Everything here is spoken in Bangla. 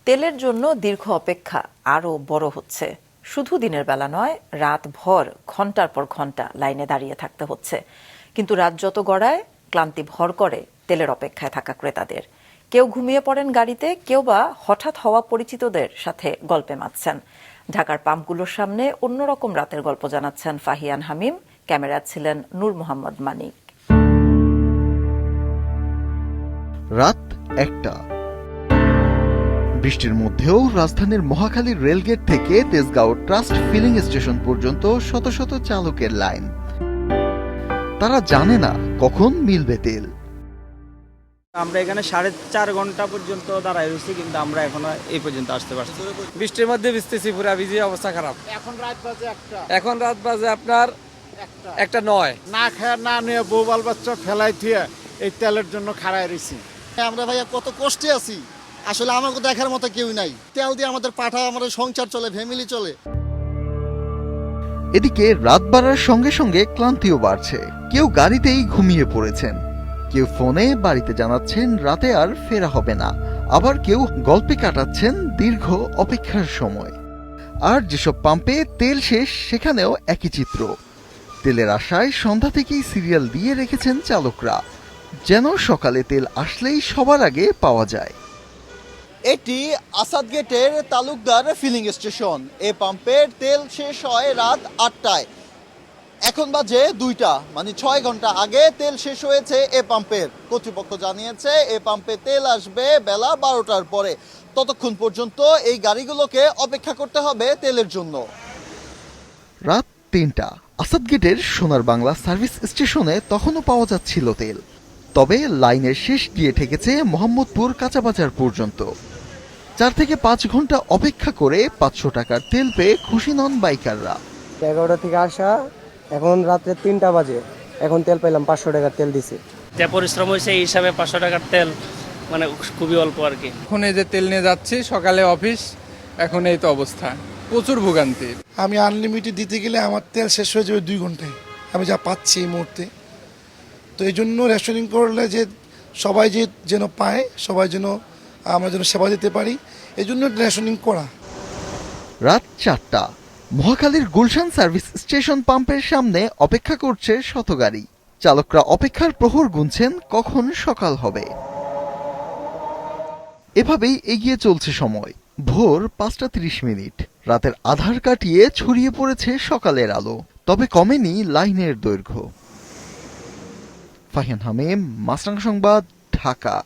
তেলের জন্য দীর্ঘ অপেক্ষা আরও বড় হচ্ছে। শুধু দিনের বেলা নয়, রাতভর ঘন্টার পর ঘন্টা লাইনে দাঁড়িয়ে থাকতে হচ্ছে। কিন্তু রাত যত গড়ায় ক্লান্তি ভর করে তেলের অপেক্ষায় থাকা ক্রেতাদের। কেউ ঘুমিয়ে পড়েন গাড়িতে, কেউ বা হঠাৎ হওয়া পরিচিতদের সাথে গল্পে মাতছেন। ঢাকার পাম্পগুলোর সামনে অন্যরকম রাতের গল্প জানাচ্ছেন ফাহিয়ান হামিম। ক্যামেরা ছিলেন নূর মোহাম্মদ মানিক। রাত 1টা। বৃষ্টির মধ্যেও রাজধানীর মহাখালীর রেলগেট থেকে তেজগাঁও ট্রাস্ট ফিলিং স্টেশন পর্যন্ত শত শত চালকের লাইন। তারা জানে না কখন মিলবে তেল। আমরা এখানে 4.5 ঘন্টা পর্যন্ত দাঁড়ায় রয়েছি, কিন্তু আমরা এখনো এই পর্যন্ত আসতে পারছি। বৃষ্টির মধ্যে ভিজতেছি, পুরা ভিজে অবস্থা খারাপ। এখন রাত বাজে 1টা। এখন রাত বাজে আপনার 1:09। না খেয়ে না নিয়ে বউ বাল বাচ্চা ফেলাই থুয়ে এই তেলের জন্য খাড়ায় রয়েছি। আমরা ভাইয়া কত কষ্টে আছি, আসলে আমাকে দেখার মতো কেউ নাই। তেল দিয়ে আমাদের পাঠায়, আমাদের সংসার চলে, ফ্যামিলি চলে। এদিকে রাত বাড়ার সঙ্গে সঙ্গে ক্লান্তিও বাড়ছে। কেউ গাড়িতেই ঘুমিয়ে পড়েছেন, কেউ ফোনে বাড়িতে জানাচ্ছেন রাতে আর ফেরা হবে না, আবার কেউ গল্পে কাটাচ্ছেন দীর্ঘ অপেক্ষার সময়। আর যেসব পাম্পে তেল শেষ, সেখানেও একই চিত্র। তেলের আশায় সন্ধ্যা থেকেই সিরিয়াল দিয়ে রেখেছেন চালকরা, যেন সকালে তেল আসলেই সবার আগে পাওয়া যায়। এটি আসাদ গেটের তালুকদার ফিলিং স্টেশন। এই পাম্পের তেল শেষ হয় রাত 8টায়। এখন বাজে 2টা, মানে 6 ঘন্টা আগে তেল শেষ হয়েছে এ পাম্পের। কর্তৃপক্ষ জানিয়েছে এ পাম্পে তেল আসবে বেলা 12টার পরে। ততক্ষণ পর্যন্ত এই গাড়িগুলোকে অপেক্ষা করতে হবে তেলের জন্য। রাত 3টা। আসাদ গেটের সোনার বাংলা সার্ভিস স্টেশনে তখনও পাওয়া যাচ্ছিল তেল, তবে লাইনের শেষ গিয়ে ঠেকেছে মোহাম্মদপুর কাঁচাবাজার পর্যন্ত। 4 থেকে 5 ঘন্টা অপেক্ষা করে 500 টাকার তেল পেয়ে খুশি নন বাইকাররা। 11টা থেকে আসা, এখন রাত্রে 3টা বাজে, এখন তেল পেলাম 500 টাকার তেল দিছে। যে পরিশ্রম হয়েছে এই হিসাবে 500 টাকার তেল মানে খুবই অল্প আর কি। এখন এই যে তেল নিয়ে যাচ্ছি, সকালে অফিস, এখন এই তো অবস্থা, প্রচুর ভোগান্তি। আমি আনলিমিটেড দিতে গেলে আমার তেল শেষ হয়ে যাবে 2 ঘন্টায়, আমি যা পাচ্ছি এই মুহূর্তে। তো এই জন্য রেশনিং করলে যে সবাই যেন পায়, সবাই যেন আমরা যেন সেবা দিতে পারি, এই জন্য রেশনিং করা। রাত 4টা। মহাখালীর গুলশান সার্ভিস স্টেশন পাম্পের সামনে অপেক্ষা করছে শত গাড়ি। চালকরা অপেক্ষার প্রহর গুনছেন কখন সকাল হবে। এভাবেই এগিয়ে চলছে সময়। ভোর 5:30। রাতের আধার কাটিয়ে ছড়িয়ে পড়েছে সকালের আলো, তবে কমেনি লাইনের দৈর্ঘ্য। ফাহিয়ান হামিম, মাছরাঙা সংবাদ, ঢাকা।